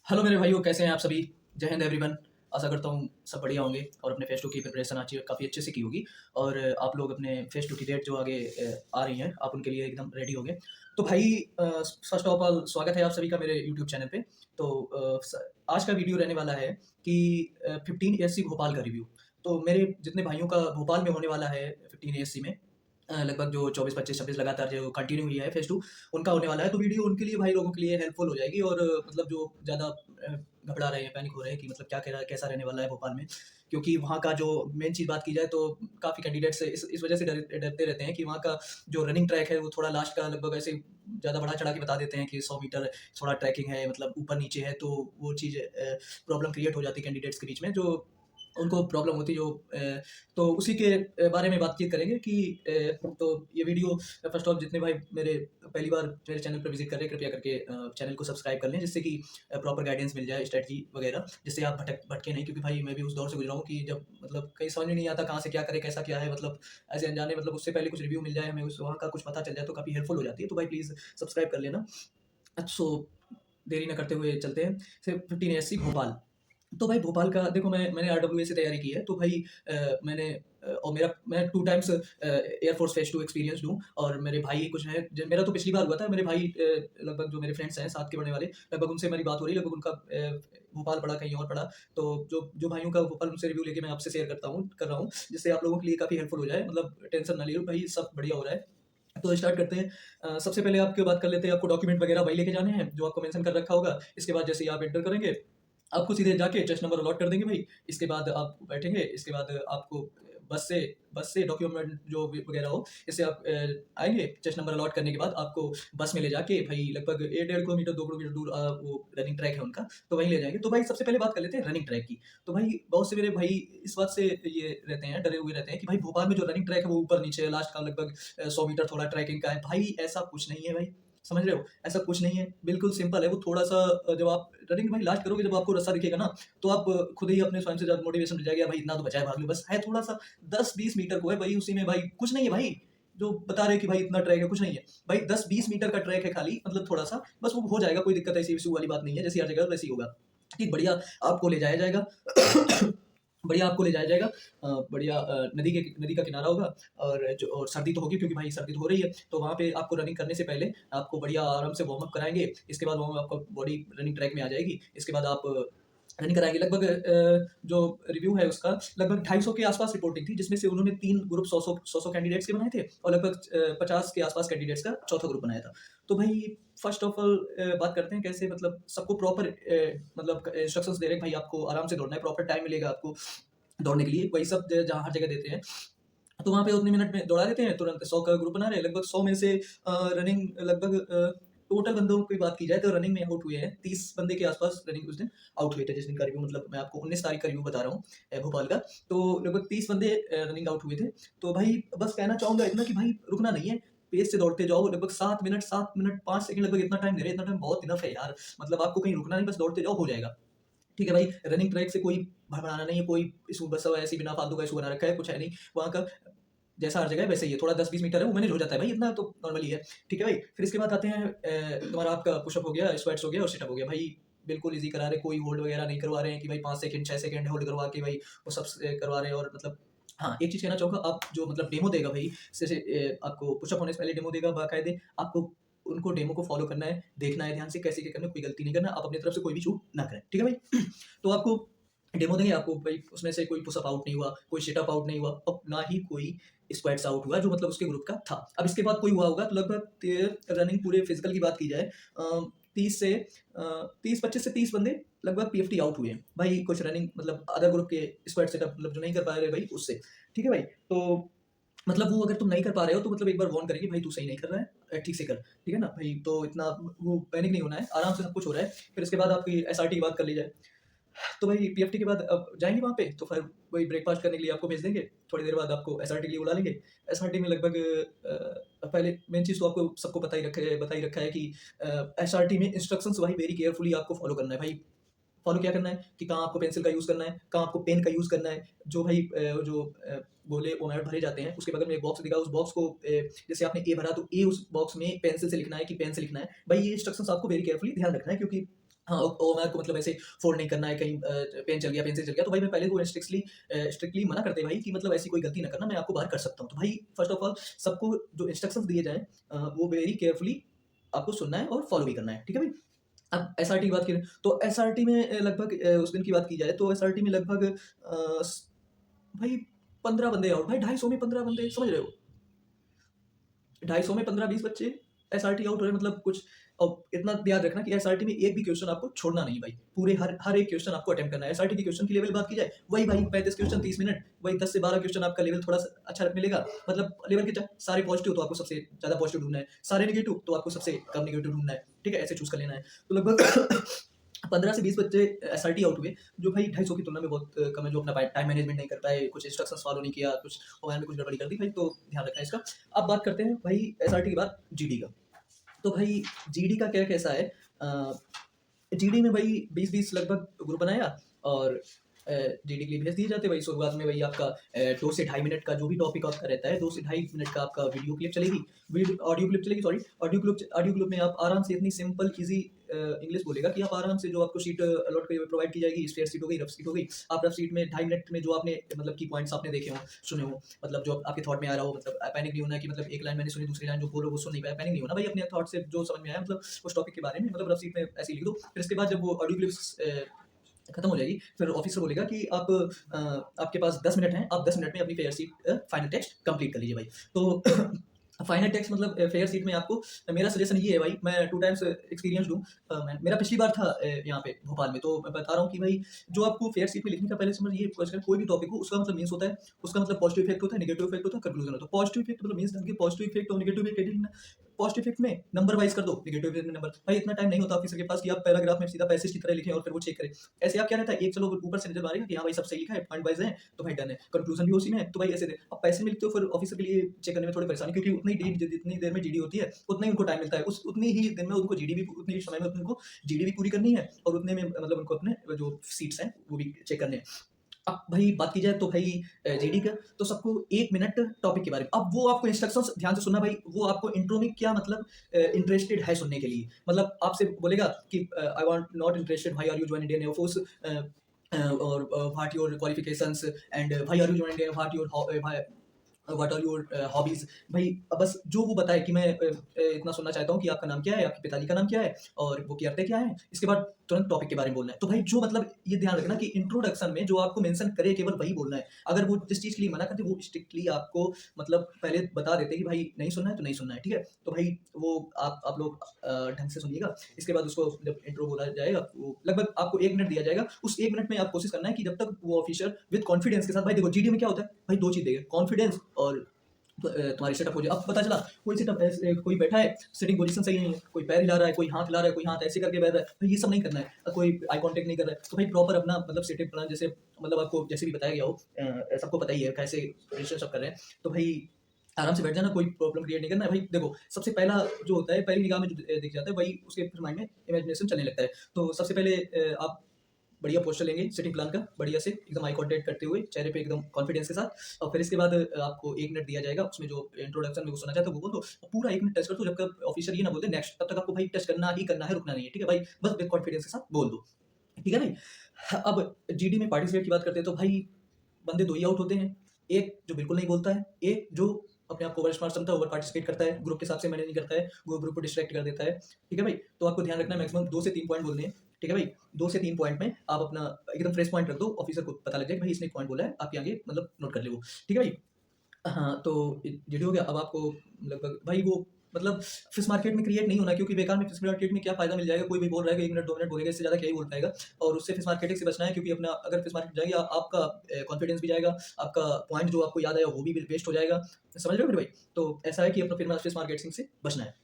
Hello मेरे भाइयों, कैसे हैं आप सभी? जय हिंद एवरीवन। आशा करता हूँ सब बढ़िया होंगे और अपने फेस टू की प्रिपरेशन आज काफ़ी अच्छे से की होगी। और आप लोग अपने फेस टू की डेट जो आगे आ रही हैं, आप उनके लिए एकदम रेडी होंगे। तो भाई, फर्स्ट ऑफ ऑल स्वागत है आप सभी का मेरे यूट्यूब चैनल पे। तो आज का वीडियो रहने वाला है कि 15 एएससी भोपाल का रिव्यू। तो मेरे जितने भाइयों का भोपाल में होने वाला है 15 एएससी में, लगभग जो 24, 25, 26 लगातार जो कंटिन्यू हुई है फेज़ 2, उनका होने वाला है। तो वीडियो उनके लिए, भाई लोगों के लिए हेल्पफुल हो जाएगी। और मतलब जो ज़्यादा घबरा रहे हैं, पैनिक हो रहे हैं कि मतलब क्या कह रहा कैसा रहने वाला है भोपाल में। क्योंकि वहाँ का जो मेन चीज़ बात की जाए तो काफ़ी कैंडिडेट्स इस वजह से डरते रहते हैं कि वहाँ का जो रनिंग ट्रैक है वो थोड़ा लास्ट का लगभग ऐसे ज़्यादा बढ़ा-चढ़ा के बता देते हैं कि 100 मीटर थोड़ा ट्रैकिंग है, मतलब ऊपर-नीचे है। तो वो चीज़ प्रॉब्लम क्रिएट हो जाती है कैंडिडेट्स के बीच में, जो उनको प्रॉब्लम होती है जो तो उसी के बारे में बातचीत करेंगे कि तो ये वीडियो फर्स्ट ऑफ जितने भाई मेरे पहली बार मेरे चैनल पर विजिट कर रहे हैं, कृपया करके चैनल को सब्सक्राइब कर लें, जिससे कि प्रॉपर गाइडेंस मिल जाए, स्ट्रेटजी वगैरह, जिससे आप भटके नहीं। क्योंकि भाई मैं भी उस दौर से गुजरा हूँ कि जब मतलब कहीं समझ में नहीं आता कहाँ से क्या करें, कैसा क्या है, मतलब ऐसे अनजाने, मतलब उससे पहले कुछ रिव्यू मिल जाए, हमें उस वहाँ का कुछ पता चल जाए तो काफ़ी हेल्पफुल हो जाती है। तो भाई प्लीज़ सब्सक्राइब कर लेना। सो देरी न करते हुए चलते हैं। सिर्फ 15 एएससी भोपाल। तो भाई भोपाल का देखो, मैंने आरडब्ल्यूए से तैयारी की है। तो भाई मैंने और मैं 2 टाइम्स एयरफोर्स फेज 2 एक्सपीरियंस्ड हूँ। और मेरे भाई कुछ हैं, मेरा तो पिछली बार हुआ था। मेरे भाई लगभग जो मेरे फ्रेंड्स हैं साथ के पढ़ने वाले, लगभग उनसे मेरी बात हो रही है, लगभग उनका भोपाल पढ़ा, कहीं और पढ़ा। तो जो जो भाइयों का भोपाल, उनसे रिव्यू लेके मैं आपसे शेयर कर रहा हूँ, जिससे आप लोगों के लिए काफ़ी हेल्पफुल हो जाए। मतलब टेंशन ना लियो भाई, सब बढ़िया हो रहा है। तो स्टार्ट करते हैं। सबसे पहले आपकी बात कर लेते हैं, आपको डॉक्यूमेंट वगैरह वही लेके जाने हैं जो आपको मेंशन कर रखा होगा। इसके बाद जैसे ही आप एंटर करेंगे, आपको सीधे जाके चेस्ट नंबर अलॉट कर देंगे भाई। इसके बाद आप बैठेंगे, इसके बाद आपको बस से डॉक्यूमेंट जो भी वगैरह हो, इससे आप आएँगे। चेस्ट नंबर अलॉट करने के बाद आपको बस में ले जाके भाई लगभग 1 डेढ़ किलोमीटर, 2 किलोमीटर दूर वो रनिंग ट्रैक है उनका, तो वहीं ले जाएँगे। तो भाई सबसे पहले बात कर लेते हैं रनिंग ट्रैक की। तो भाई बहुत से मेरे भाई इस बात से ये रहते हैं, डरे हुए रहते हैं कि भाई भोपाल में जो रनिंग ट्रैक है वो ऊपर-नीचे है, लास्ट का लगभग 100 मीटर थोड़ा ट्रैकिंग का है। भाई ऐसा कुछ नहीं है भाई, समझ रहे हो? ऐसा कुछ नहीं है, बिल्कुल सिंपल है। वो थोड़ा-सा जब आप रनिंग भाई लास्ट करोगे, जब आपको रास्ता दिखेगा ना, तो आप खुद ही अपने स्वयं से जब मोटिवेशन मिल जाएगा, भाई इतना तो बचा है, भाग लो। बस है थोड़ा-सा 10-20 मीटर को है भाई, उसी में भाई कुछ नहीं है भाई। जो बता रहे हैं कि भाई इतना ट्रैक है, कुछ नहीं है। भाई 10-20 मीटर का ट्रैक है खाली, मतलब थोड़ा-सा, बस वो हो जाएगा, कोई दिक्कत ऐसी इश्यू वाली बात नहीं है। जैसी हर जगह वैसे ही होगा। ठीक, बढ़िया आपको ले जाया जाएगा। बढ़िया आपको ले जाया जाएगा। बढ़िया नदी का किनारा होगा। और सर्दी तो होगी, क्योंकि भाई सर्दी तो हो रही है। तो वहाँ पे आपको रनिंग करने से पहले आपको बढ़िया आराम से वार्म अप कराएँगे। इसके बाद वार्म आपका बॉडी रनिंग ट्रैक में आ जाएगी। इसके बाद आप रनिंग कराएँगे। लगभग जो रिव्यू है उसका, लगभग 250 के आस-पास रिपोर्टिंग थी, जिसमें से उन्होंने 3 ग्रुप 100-100 कैंडिडेट्स के बनाए थे, और लगभग 50 के आस-पास कैंडिडेट्स का चौथा ग्रुप बनाया था। तो भाई फर्स्ट ऑफ ऑल बात करते हैं कैसे, मतलब सबको प्रॉपर मतलब इंस्ट्रक्शंस दे रहे हैं कि भाई आपको आराम से दौड़ना है, प्रॉपर टाइम मिलेगा आपको दौड़ने के लिए। वही सब जहाँ हर जगह देते हैं। तो वहाँ पे उतने मिनट में दौड़ा देते हैं, तुरंत 100 का ग्रुप बना रहे हैं। लगभग 100 में से रनिंग लगभग टोटल बंदों की बात की जाए तो रनिंग में आउट हुए हैं 30 बंदे के आस-पास। रनिंग उस दिन आउट हुए थे, जिस दिन का रिव्यू, मतलब मैं आपको 19 तारीख का रिव्यू बता रहा हूँ भोपाल का। तो लगभग 30 बंदे रनिंग आउट हुए थे। तो भाई बस कहना चाहूँगा इतना कि भाई रुकना नहीं है, पेस से दौड़ते जाओ। लगभग 7 मिनट 5 सेकंड, लगभग इतना टाइम दे रहे हैं, इतना टाइम बहुत इनफ है यार। मतलब आपको कहीं रुकना नहीं, बस दौड़ते जाओ, हो जाएगा। ठीक है भाई, रनिंग ट्रैक से कोई भड़बड़ाना नहीं है, कोई इशू बस ऐसे ही बिना फालतू का इशू बना रखा है, कुछ है नहीं। वहाँ का जैसा हर जगह है वैसे ही है, थोड़ा 10-20 मीटर है, वो मैनेज हो जाता है भाई, इतना तो नॉर्मली है। ठीक है भाई, फिर इसके बाद आते हैं तुम्हारा आपका पुशअप हो गया, स्क्वाट्स हो गया और सिटअप हो गया। भाई बिल्कुल ईज़ी करा रहे हैं, कोई होल्ड वगैरह नहीं करवा रहे हैं कि भाई 5 सेकंड 6 सेकंड होल्ड करवा के भाई पुशअप्स करवा रहे हैं। और मतलब हाँ, एक चीज़ कहना चाहूँगा, आप जो मतलब डेमो देगा भाई, जैसे आपको पुशअप होने से पहले डेमो देगा बाकायदे, आपको उनको डेमो को फ़ॉलो करना है, देखना है ध्यान से कैसे क्या करना है, कोई गलती नहीं करना, आप अपनी तरफ से कोई भी चूक ना करें। ठीक है भाई? तो आपको डेमो देंगे, आपको भाई उसमें से कोई पुशअप आउट नहीं हुआ, कोई सिटअप आउट नहीं हुआ, और ना ही कोई स्क्वाट्स आउट हुआ, जो मतलब उसके ग्रुप का था। अब इसके बाद कोई हुआ होगा तो लगभग रनिंग पूरे फिजिकल की बात की जाए, 30 से 25 से 30 बंदे लगभग पीएफटी आउट हुए हैं भाई। कुछ रनिंग मतलब अदर ग्रुप के स्क्वाट सेटअप, मतलब जो नहीं कर पा रहे भाई उससे। ठीक है भाई, तो मतलब वो अगर तुम नहीं कर पा रहे हो तो मतलब एक बार वार्न करेंगे, भाई तू सही नहीं कर रहा है, ठीक से कर। ठीक है ना भाई, तो इतना वो पैनिक नहीं होना है, आराम से सब कुछ हो रहा है। फिर इसके बाद आपकी एसआरटी की बात कर ली जाए, तो भाई पीएफटी के बाद अब जाएँगे वहाँ पे, तो फिर वही ब्रेकफ़ास्ट करने के लिए आपको भेज देंगे। थोड़ी देर बाद आपको एसआरटी के लिए बुला लेंगे। एसआरटी में लगभग पहले मेन चीज़ तो आपको सबको बता ही रखा है कि एसआरटी में इंस्ट्रक्शंस भाई वेरी केयरफुली आपको फ़ॉलो करना है भाई। फ़ॉलो क्या करना है कि कहाँ आपको पेंसिल का यूज़ करना है, कहाँ आपको पेन का यूज़ करना है। जो भाई गोले ओमेट भरे जाते हैं, उसके बगल में एक बॉक्स दिखा, उस बॉक्स को जैसे आपने ए भरा तो ए उस बॉक्स में पेंसिल से लिखना है कि पेन से लिखना है। भाई ये इंस्ट्रक्शंस आपको वेरी केयरफुली ध्यान रखना है, क्योंकि हाँ, ओमर को मतलब ऐसे फ़ोल्ड नहीं करना है, कहीं पेन चल गया, पेंसिल चल गया, तो भाई मैं पहले वो स्ट्रिक्टली मना करते हैं भाई कि मतलब ऐसी कोई गलती ना करना, मैं आपको बाहर कर सकता हूँ। तो भाई फर्स्ट ऑफ ऑल सबको जो इंस्ट्रक्शंस दिए जाएँ वो वेरी केयरफुली आपको सुनना है और फ़ॉलो भी करना है, ठीक है भाई? अब एसआरटी की बात करें, तो एसआरटी में लगभग उस दिन की बात की जाए तो एसआरटी में लगभग स भाई 15 बंदे आउट, भाई 250 में 15 बंदे, समझ रहे हो? 250 में 15-20 बच्चे एसआरटी आउट हो रहे हैं, मतलब कुछ। और इतना याद रखना कि एसआरटी में एक भी क्वेश्चन आपको छोड़ना नहीं भाई, पूरे हर हर एक क्वेश्चन आपको अटेम्प्ट करना है। एसआरटी के क्वेश्चन की लेवल बात की जाए, वही भाई 35 क्वेश्चन 30 मिनट, वही 10 से 12 क्वेश्चन आपका लेवल थोड़ा सा अच्छा मिलेगा, मतलब लेवल के सारे पॉजिटिव तो आपको सबसे ज्यादा पॉजिटिव ढूंढना है, सारे नेगेटिव तो आपको सबसे कम नेगेटिव ढूंढना है, ठीक है, ऐसे चूज कर लेना है। तो लगभग 15 से 20 बच्चे एसआरटी आउट हुए, जो भाई 250 की तुलना में बहुत कम है, जो अपना टाइम मैनेजमेंट नहीं कर पाए, कुछ इंस्ट्रक्शंस फॉलो नहीं किया, कुछ मोबाइल में कुछ गड़बड़ी कर दी भाई, तो ध्यान रखना है इसका। अब बात करते हैं भाई एसआरटी के बाद जीडी का। तो भाई जीडी का क्या कैसा है, जीडी में भाई 20-20 लगभग ग्रुप बनाया और जीडी के लिए भेज दिए जाते हैं भाई। शुरुआत में भाई आपका 2 से ढाई मिनट का जो भी टॉपिक आपका रहता है, 2 से ढाई मिनट का आपका वीडियो क्लिप चलेगी, ऑडियो क्लिप चलेगी, सॉरी, ऑडियो क्लिप में आप आराम से इतनी सिंपल ईजी इंग्लिश बोलेगा कि आप आराम से, जो आपको शीट अलॉट प्रोवाइड की जाएगी, स्पेयर शीट हो गई, रफ शीट हो गई, आप रफ शीट में 2.5 मिनट में जो आपने मतलब की पॉइंट्स आपने देखे हो, सुने हो, मतलब जो आपके थॉट में आ रहा हो, मतलब पैनिक नहीं होना कि मतलब एक लाइन मैंने सुनी, दूसरी लाइन जो बोलो वो सुन नहीं पाया, पैनिक नहीं होना भाई, अपने थॉट से जो समझ में आया मतलब उस टॉपिक के बारे में, मतलब रफ शीट में ऐसे ही लिख दो। फिर इसके बाद जब वो ऑडियो क्लिप्स खत्म हो जाएगी, फिर ऑफिसर बोलेगा कि आप आपके पास 10 मिनट हैं, आप 10 मिनट में अपनी fair sheet final text complete कर लीजिए भाई। तो फाइनल टेक्स्ट मतलब फेयर शीट में आपको, मेरा सजेशन ये है भाई, मैं 2 टाइम्स एक्सपीरियंस दूँ, मेरा पिछली बार था यहाँ पे भोपाल में, तो मैं बता रहा हूँ कि भाई जो आपको फेयर शीट में लिखने का पहले समझ, ये कोई भी टॉपिक हो उसका मतलब मीन्स होता है, उसका मतलब पॉजिटिव इफेक्ट होता है, नेगेटिव इफेक्ट होता है, कंक्लूजन होता है। पॉजिटिव इफेक्ट मतलब मीन्स ढंग के पॉजिटिव इफेक्ट और नेगेटिव इफेक्ट, पॉजिटिव इफेक्ट में नंबर वाइज कर दो, नेगेटिव इफेक्ट में नंबर, भाई इतना टाइम नहीं होता ऑफिसर के पास कि आप पैराग्राफ में सीधा पैसेज की तरह लिखें और फिर वो चेक करें। ऐसे आप क्या रहता है, एक चलो ऊपर से नजर मारेगा कि हाँ भाई सब सही लिखा है, पॉइंट वाइज है, तो भाई डन है, कंक्लूजन भी उसी में है, तो भाई ऐसे दे। अब पैसे मिलते हो फिर ऑफिसर के लिए चेक करने में थोड़ी परेशानी, क्योंकि जितनी देर में जीडी होती है उतना ही उनको टाइम मिलता है, उस उतनी ही दिन में उनको जीडी भी, उतनी ही समय में उनको जीडी भी पूरी करनी है, और उतने में मतलब उनको अपने जो सीट्स हैं वो भी चेक करने हैं। अब भाई बात की जाए तो भाई जीडी का, तो सबको 1 मिनट टॉपिक के बारे में, अब वो आपको इंस्ट्रक्शंस ध्यान से सुनना भाई, वो आपको इंट्रो में क्या मतलब इंटरेस्टेड है सुनने के लिए, मतलब आपसे बोलेगा कि I want not interested, why are you join Indian air force, और what your qualifications, and why are you join Indian, what are your hobbies, भाई अब बस जो वो बताए कि मैं इतना सुनना चाहता हूँ कि आपका नाम क्या है, आपके पिताजी का नाम क्या है, और वो करते क्या है, इसके बाद तुरंत टॉपिक के बारे में बोलना है। तो भाई जो मतलब ये ध्यान रखना कि इंट्रोडक्शन में जो आपको मेंशन करे केवल वही बोलना है, अगर वो जिस चीज़ के लिए मना करते वो स्ट्रिक्टली आपको मतलब पहले बता देते कि भाई नहीं सुनना है तो नहीं सुनना है, ठीक है। तो भाई वो आप लोग ढंग से सुनिएगा। इसके बाद उसको जब इंट्रो बोला जाएगा, वो लगभग आपको 1 मिनट दिया जाएगा, उस 1 मिनट में आप कोशिश करना है कि जब तक वो ऑफिसर विद कॉन्फिडेंस के साथ, भाई देखो जीडी में क्या होता है भाई, 2 चीज़ देगा, कॉन्फिडेंस और तुम्हारी सेटअप हो जाए। अब पता चला कोई सेटअप ऐसे कोई बैठा है, सिटिंग पोजीशन सही नहीं है, कोई पैर हिला रहा है, कोई हाथ हिला रहा है, कोई हाथ ऐसे करके बैठ रहा है, भाई ये सब नहीं करना है, कोई आई कांटेक्ट नहीं कर रहा है, तो भाई प्रॉपर अपना मतलब सेटअप प्लान, जैसे मतलब आपको जैसे भी बताया गया हो, सबको पता ही है कैसे रजिस्टर सब कर रहे हैं, तो भाई आराम से बैठ जाना, कोई प्रॉब्लम क्रिएट नहीं करना है भाई। देखो सबसे पहला जो होता है, पहली निगाह में जो दिख जाता है वही उसके फिर माइंड में इमेजिनेशन चलने लगता है। तो सबसे पहले आप बढ़िया पोस्टर लेंगे सिटिंग प्लान का, बढ़िया से एकदम आई कॉन्टैक्ट करते हुए, चेहरे पे एकदम कॉन्फिडेंस के साथ, और फिर इसके बाद आपको 1 मिनट दिया जाएगा, उसमें जो इंट्रोडक्शन में वो सुनना चाहते हो वो बोल दो, और पूरा 1 मिनट टेस्ट कर दो, जब तक ऑफिसर ये ना बोल दे नेक्स्ट, तब तक आपको भाई टेस्ट करना ही करना है, रुकना नहीं है, ठीक है भाई, बस विद कॉन्फिडेंस के साथ बोल दो, ठीक है भाई। अब जीडी में पार्टिसिपेट की बात करते हैं, तो भाई बंदे 2 ही आउट होते हैं, एक जो बिल्कुल नहीं बोलता है, एक जो अपने आप को ओवर स्मार्ट समझता है, ओवर पार्टिसिपेट करता है, ग्रुप के हिसाब से मैनेज नहीं करता है, वो ग्रुप को डिस्ट्रैक्ट कर देता है, ठीक है भाई। तो आपको ध्यान रखना है मैक्सिमम 2 से 3 पॉइंट बोलने हैं, ठीक है भाई। 2 से 3 पॉइंट में आप अपना एकदम फ्रेश पॉइंट रख दो, ऑफिसर को पता लग जाए कि भाई इसने एक पॉइंट बोला है, आपके आगे मतलब नोट कर ले वो, ठीक है भाई। हाँ, तो जीडी हो गया। अब आपको लगभग भाई वो मतलब फिश मार्केट में क्रिएट नहीं होना, क्योंकि बेकार में फिश मार्केट में क्या फ़ायदा मिल जाएगा, कोई भी बोल रहा है कि 1 मिनट 2 मिनट बोलेगा, इससे ज़्यादा क्या ही बोल पाएगा, और उससे फिश मार्केटिंग से बचना है, क्योंकि अपना अगर फिश मार्केट जाएगी आपका कॉन्फिडेंस भी जाएगा, आपका पॉइंट जो आपको याद आया वो भी वेस्ट हो जाएगा, समझ रहे हो मेरे भाई? तो ऐसा है कि अपना फिश मार्केटिंग से बचना है।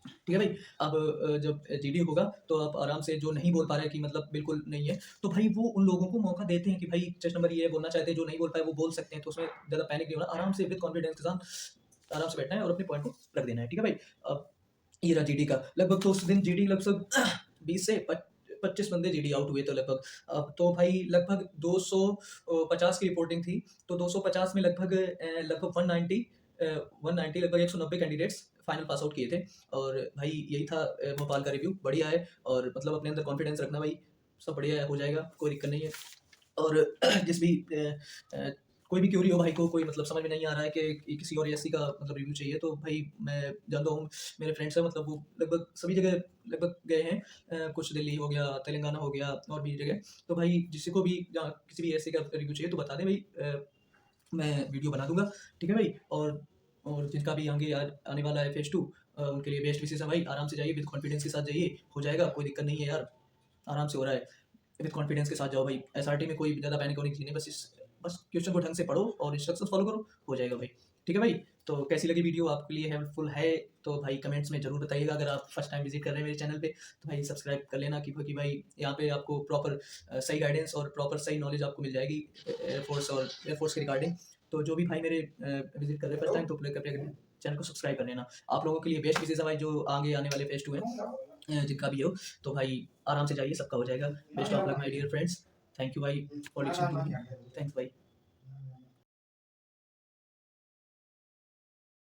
ठीक है भाई। अब जब जीडी होगा तो आप आराम से, जो नहीं बोल पा रहे हैं कि मतलब बिल्कुल नहीं है, तो भाई वो उन लोगों को मौका देते हैं कि भाई चेस्ट नंबर ये बोलना चाहते हैं, जो नहीं बोल पाए वो बोल सकते हैं, तो उसमें ज़्यादा पैनिक नहीं होना, आराम से विद कॉन्फिडेंस के साथ आराम से बैठना है और अपने पॉइंट को रख देना है, ठीक है भाई। अब ये रहा जीडी का, लगभग तो उस दिन जीडी लगभग 20 से 25 बंदे जीडी आउट हुए, तो लगभग अब तो भाई लगभग 250 की रिपोर्टिंग थी, तो 250 में लगभग 190 लगभग 190 लगभग 190 कैंडिडेट्स फाइनल पास आउट किए थे। और भाई यही था भोपाल का रिव्यू, बढ़िया है। और मतलब अपने अंदर कॉन्फिडेंस रखना भाई, सब बढ़िया है, हो जाएगा, कोई दिक्कत नहीं है। और जिस भी अ, कोई भी क्यूरी हो भाई को, कोई मतलब समझ में नहीं आ रहा है कि किसी और एससी का मतलब रिव्यू चाहिए, तो भाई मैं जानता हूँ, मेरे फ्रेंड्स हैं मतलब वो लगभग सभी जगह लगभग गए हैं। कुछ दिल्ली हो गया, तेलंगाना हो गया और भी जगह। तो भाई जिसी को भी जहाँ किसी भी एससी का रिव्यू चाहिए तो बता दें भाई, मैं वीडियो बना दूंगा, ठीक है भाई। और जिनका भी आगे आने वाला है फेज 2, उनके लिए बेस्ट विशेष है भाई। आराम से जाइए, विद कॉन्फिडेंस के साथ जाइए, हो जाएगा, कोई दिक्कत नहीं है यार, आराम से हो रहा है। विद कॉन्फिडेंस के साथ जाओ भाई, एसआरटी में कोई ज़्यादा पैनिक होने की चीज़ नहीं, बस क्वेश्चन को ढंग से पढ़ो और इंस्ट्रक्शंस फॉलो करो, हो जाएगा भाई, ठीक है भाई। तो कैसी लगी वीडियो, आपके लिए हेल्पफुल है तो भाई कमेंट्स में ज़रूर बताइएगा। अगर आप फर्स्ट टाइम विजिट कर रहे हैं मेरे चैनल पे तो भाई सब्सक्राइब कर लेना, क्योंकि भाई यहाँ पे आपको प्रॉपर सही गाइडेंस और प्रॉपर सही नॉलेज आपको मिल जाएगी एयरफोर्स और एयरफोर्स के रिगार्डिंग। तो जो भी भाई मेरे विजिट कर रहे हैं फर्स्ट टाइम, तो अपने चैनल को सब्सक्राइब कर लेना। आप लोगों के लिए बेस्ट विशेष है भाई, जो आगे आने वाले फेज 2 है, जिनका भी हो, तो भाई आराम से जाइए, सबका हो जाएगा। Best of luck my dear friends, thank you भाई for listening to me, thanks भाई।